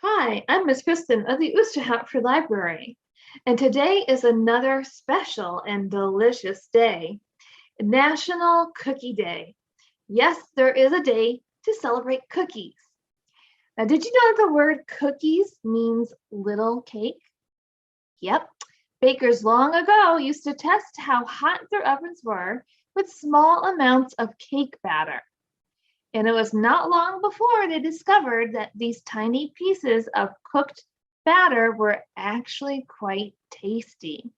Hi, I'm Miss Kristen of the Oosterhout Library, and today is another special and delicious day, National Cookie Day. Yes, there is a day to celebrate cookies. Now, did you know that the word cookies means little cake? Yep, bakers long ago used to test how hot their ovens were with small amounts of cake batter. And it was not long before they discovered that these tiny pieces of cooked batter were actually quite tasty.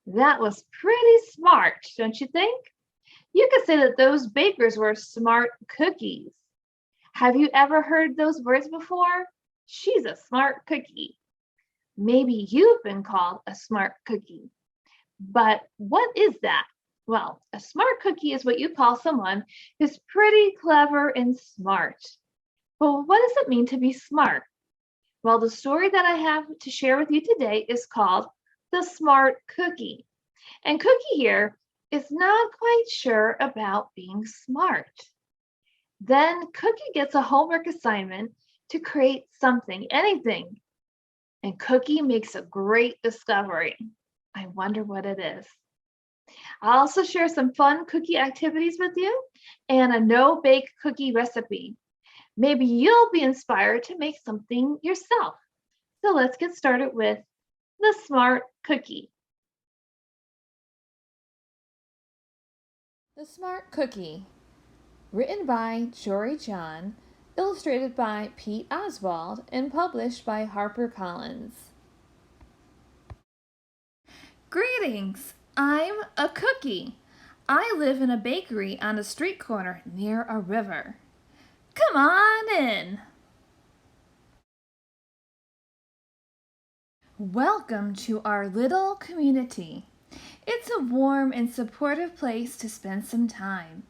That was pretty smart, don't you think? You could say that those bakers were smart cookies. Have you ever heard those words before? She's a smart cookie. Maybe you've been called a smart cookie. But what is that? Well, a smart cookie is what you call someone who's pretty clever and smart. But what does it mean to be smart? Well, the story that I have to share with you today is called The Smart Cookie. And Cookie here is not quite sure about being smart. Then Cookie gets a homework assignment to create something, anything. And Cookie makes a great discovery. I wonder what it is. I'll also share some fun cookie activities with you and a no-bake cookie recipe. Maybe you'll be inspired to make something yourself. So let's get started with the Smart Cookie. The Smart Cookie, written by Jory John, illustrated by Pete Oswald, and published by HarperCollins. Greetings! I'm a cookie. I live in a bakery on a street corner near a river. Come on in. Welcome to our little community. It's a warm and supportive place to spend some time.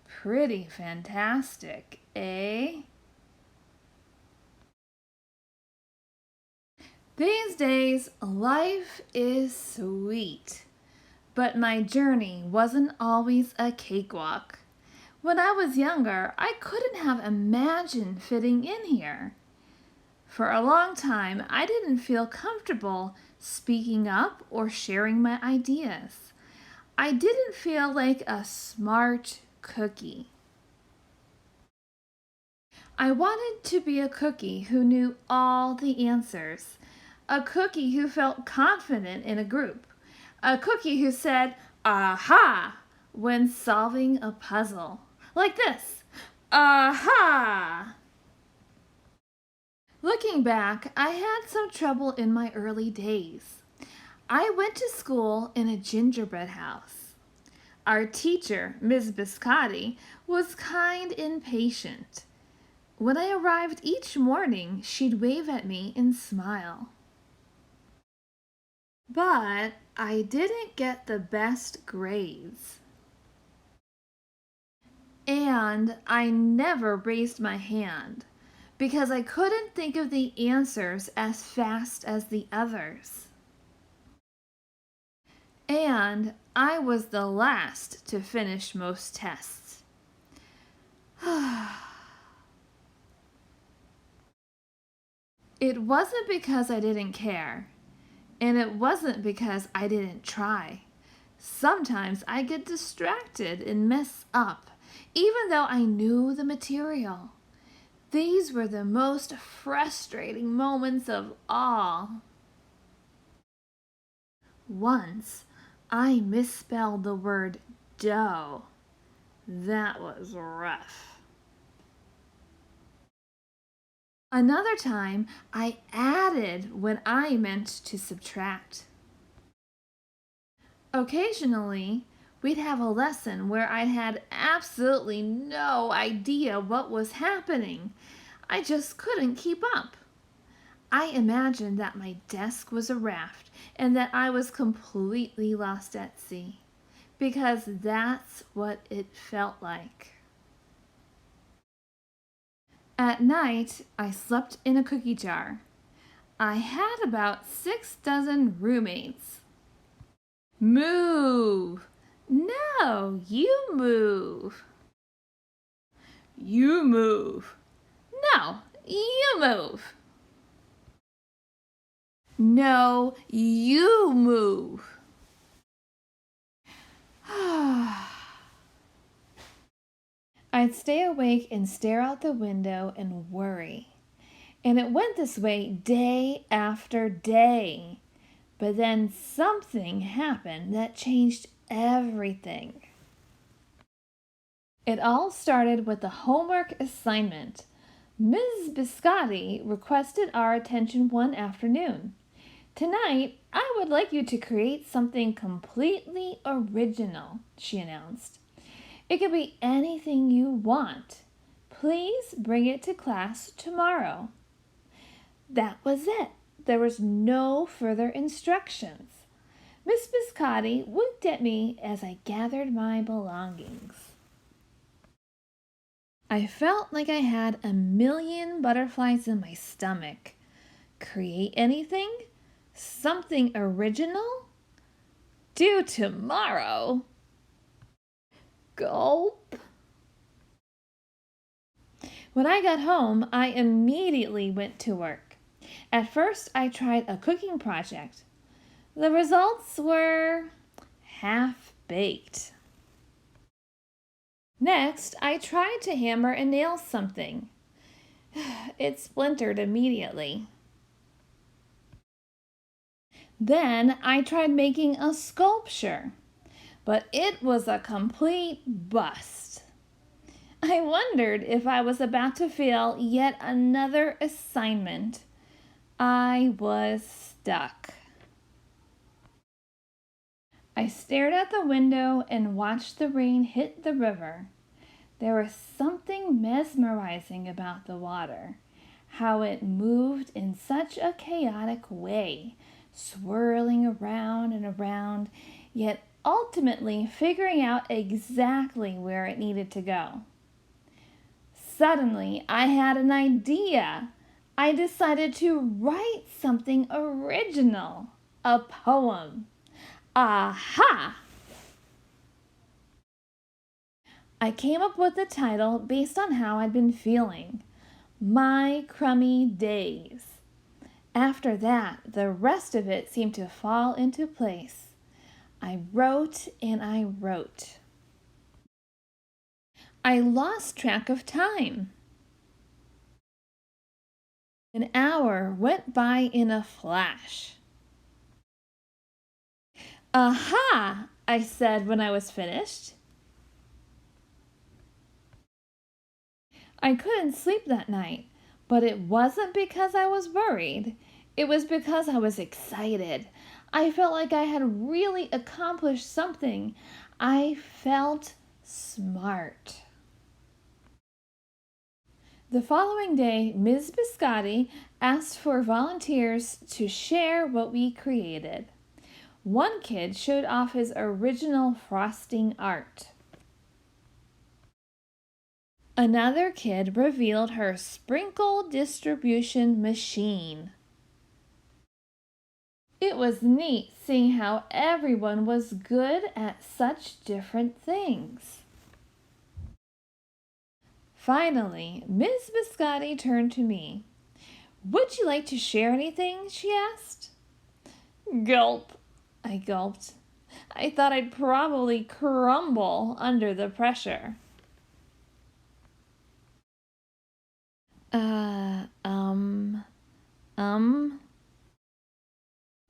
Pretty fantastic, eh? These days, life is sweet, but my journey wasn't always a cakewalk. When I was younger, I couldn't have imagined fitting in here. For a long time, I didn't feel comfortable speaking up or sharing my ideas. I didn't feel like a smart cookie. I wanted to be a cookie who knew all the answers, a cookie who felt confident in a group, a cookie who said, "Aha!" when solving a puzzle. Like this, "Aha!" Looking back, I had some trouble in my early days. I went to school in a gingerbread house. Our teacher, Ms. Biscotti, was kind and patient. When I arrived each morning, she'd wave at me and smile. But I didn't get the best grades. And I never raised my hand because I couldn't think of the answers as fast as the others. And I was the last to finish most tests. It wasn't because I didn't care, and it wasn't because I didn't try. Sometimes I get distracted and mess up, even though I knew the material. These were the most frustrating moments of all. Once, I misspelled the word dough. That was rough. Another time, I added when I meant to subtract. Occasionally, we'd have a lesson where I had absolutely no idea what was happening. I just couldn't keep up. I imagined that my desk was a raft and that I was completely lost at sea, because that's what it felt like. At night, I slept in a cookie jar. I had about 6 dozen roommates. Move! No, you move. You move. No, You move. No, you move. I'd stay awake and stare out the window and worry. And it went this way day after day. But then something happened that changed everything. It all started with the homework assignment. Ms. Biscotti requested our attention one afternoon. Tonight, I would like you to create something completely original, she announced. It could be anything you want. Please bring it to class tomorrow. That was it. There was no further instructions. Miss Biscotti winked at me as I gathered my belongings. I felt like I had a million butterflies in my stomach. Create anything? Something original? Due tomorrow? Gulp. When I got home, I immediately went to work. At first, I tried a cooking project. The results were half-baked. Next, I tried to hammer and nail something. It splintered immediately. Then I tried making a sculpture, but it was a complete bust. I wondered if I was about to fail yet another assignment. I was stuck. I stared out the window and watched the rain hit the river. There was something mesmerizing about the water, how it moved in such a chaotic way, swirling around and around, yet ultimately figuring out exactly where it needed to go. Suddenly, I had an idea. I decided to write something original, a poem. Aha! I came up with the title based on how I'd been feeling. My Crummy Days. After that, the rest of it seemed to fall into place. I wrote and I wrote. I lost track of time. An hour went by in a flash. Aha! I said when I was finished. I couldn't sleep that night, but it wasn't because I was worried. It was because I was excited. I felt like I had really accomplished something. I felt smart. The following day, Ms. Biscotti asked for volunteers to share what we created. One kid showed off his original frosting art. Another kid revealed her sprinkle distribution machine. It was neat seeing how everyone was good at such different things. Finally, Miss Biscotti turned to me. Would you like to share anything? She asked. Gulp, I gulped. I thought I'd probably crumble under the pressure.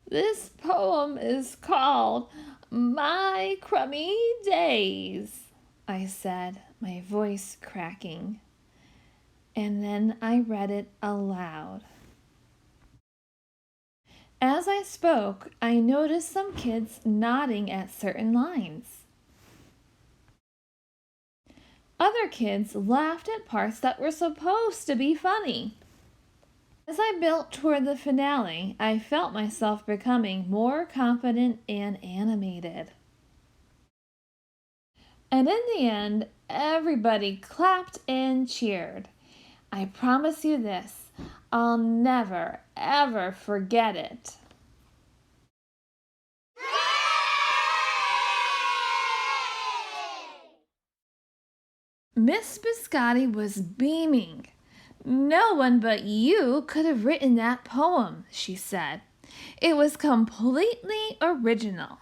This poem is called My Crummy Days, I said, my voice cracking. And then I read it aloud. As I spoke, I noticed some kids nodding at certain lines. Other kids laughed at parts that were supposed to be funny. As I built toward the finale, I felt myself becoming more confident and animated. And in the end, everybody clapped and cheered. I promise you this, I'll never, ever forget it. Miss Biscotti was beaming. No one but you could have written that poem, she said. It was completely original.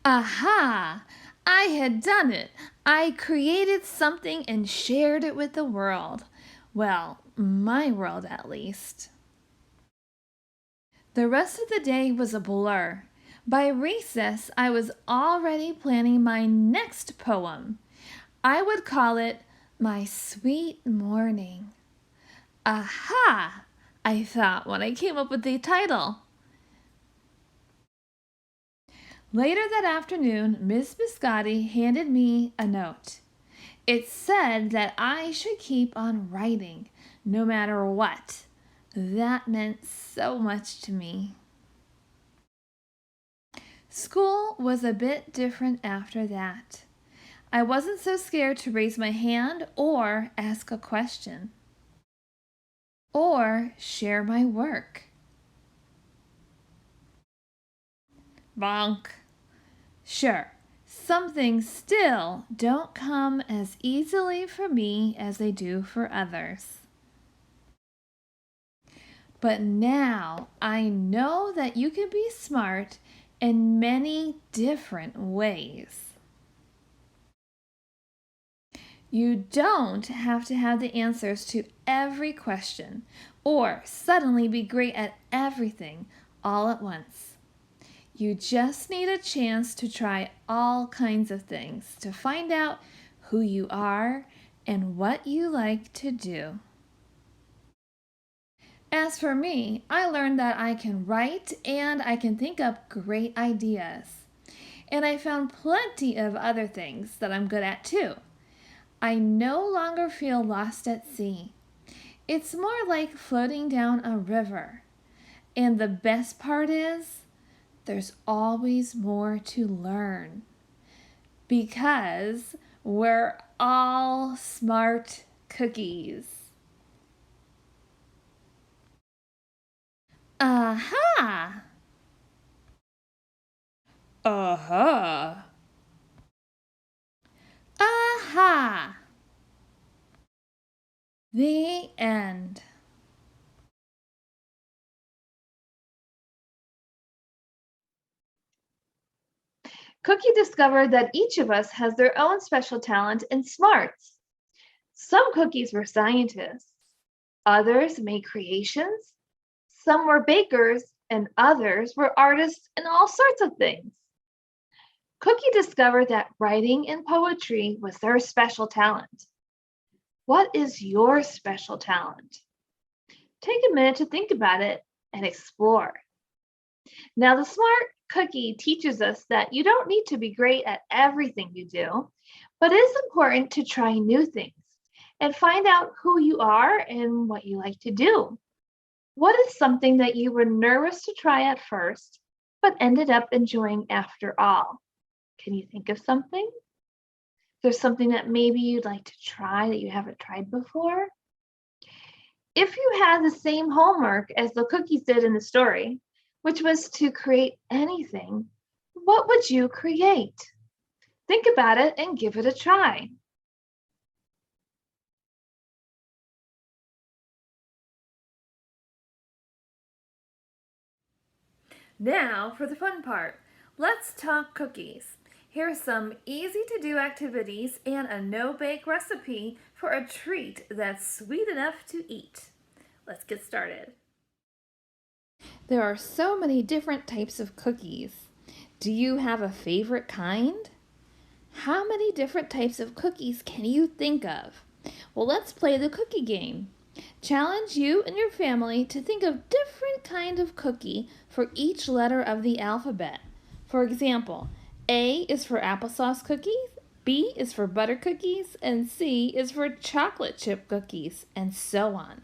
Aha! I had done it. I created something and shared it with the world. Well, my world at least. The rest of the day was a blur. By recess, I was already planning my next poem. I would call it My Sweet Morning. Aha! I thought when I came up with the title. Later that afternoon, Miss Biscotti handed me a note. It said that I should keep on writing, no matter what. That meant so much to me. School was a bit different after that. I wasn't so scared to raise my hand or ask a question or share my work. Bonk. Sure, some things still don't come as easily for me as they do for others. But now I know that you can be smart in many different ways. You don't have to have the answers to every question or suddenly be great at everything all at once. You just need a chance to try all kinds of things to find out who you are and what you like to do. As for me, I learned that I can write and I can think up great ideas. And I found plenty of other things that I'm good at too. I no longer feel lost at sea. It's more like floating down a river. And the best part is, there's always more to learn. Because we're all smart cookies. Aha! Aha! Aha! The end. Cookie discovered that each of us has their own special talent and smarts. Some cookies were scientists, others made creations, some were bakers, and others were artists in all sorts of things. Cookie discovered that writing and poetry was their special talent. What is your special talent? Take a minute to think about it and explore. Now, the smart cookie teaches us that you don't need to be great at everything you do, but it is important to try new things and find out who you are and what you like to do. What is something that you were nervous to try at first, but ended up enjoying after all? Can you think of something? There's something that maybe you'd like to try that you haven't tried before? If you had the same homework as the cookies did in the story, which was to create anything, what would you create? Think about it and give it a try. Now for the fun part. Let's talk cookies. Here's some easy to do activities and a no-bake recipe for a treat that's sweet enough to eat. Let's get started. There are so many different types of cookies. Do you have a favorite kind? How many different types of cookies can you think of? Well, let's play the cookie game. Challenge you and your family to think of different kind of cookie for each letter of the alphabet. For example, A is for applesauce cookies, B is for butter cookies, and C is for chocolate chip cookies, and so on.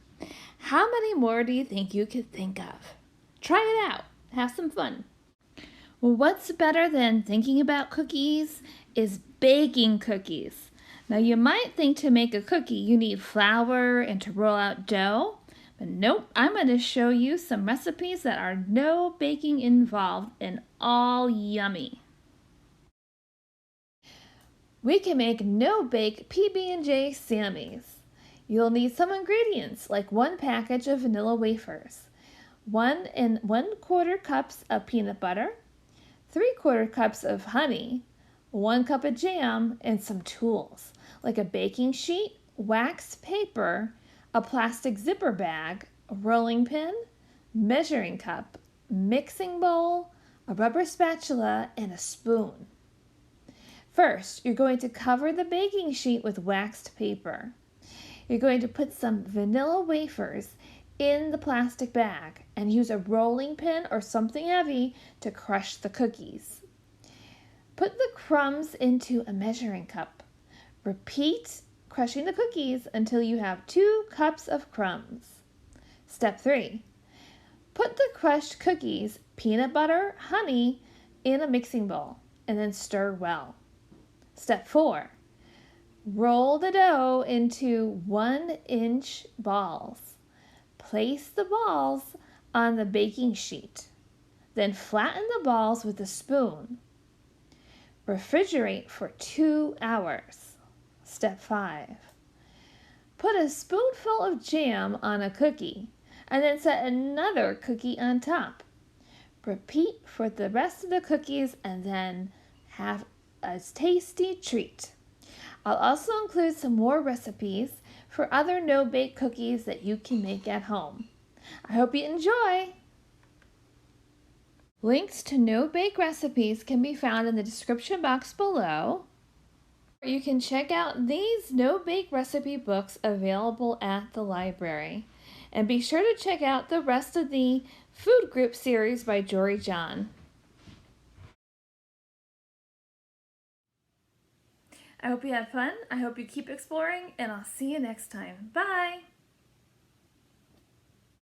How many more do you think you could think of? Try it out. Have some fun. Well, what's better than thinking about cookies is baking cookies. Now you might think to make a cookie you need flour and to roll out dough, but nope, I'm going to show you some recipes that are no baking involved and all yummy. We can make no-bake PB&J Sammys. You'll need some ingredients like 1 package of vanilla wafers, 1 1/4 cups of peanut butter, 3/4 cups of honey, 1 cup of jam, and some tools like a baking sheet, wax paper, a plastic zipper bag, a rolling pin, measuring cup, mixing bowl, a rubber spatula, and a spoon. First, you're going to cover the baking sheet with waxed paper. You're going to put some vanilla wafers in the plastic bag and use a rolling pin or something heavy to crush the cookies. Put the crumbs into a measuring cup. Repeat crushing the cookies until you have 2 cups of crumbs. Step 3. Put the crushed cookies, peanut butter, honey, in a mixing bowl and then stir well. Step 4. Roll the dough into 1-inch balls. Place the balls on the baking sheet. Then flatten the balls with a spoon. Refrigerate for 2 hours. Step 5. Put a spoonful of jam on a cookie and then set another cookie on top. Repeat for the rest of the cookies and then have a tasty treat. I'll also include some more recipes for other no-bake cookies that you can make at home. I hope you enjoy! Links to no-bake recipes can be found in the description box below. You can check out these no-bake recipe books available at the library. And be sure to check out the rest of the food group series by Jory John. I hope you had fun. I hope you keep exploring, and I'll see you next time. Bye!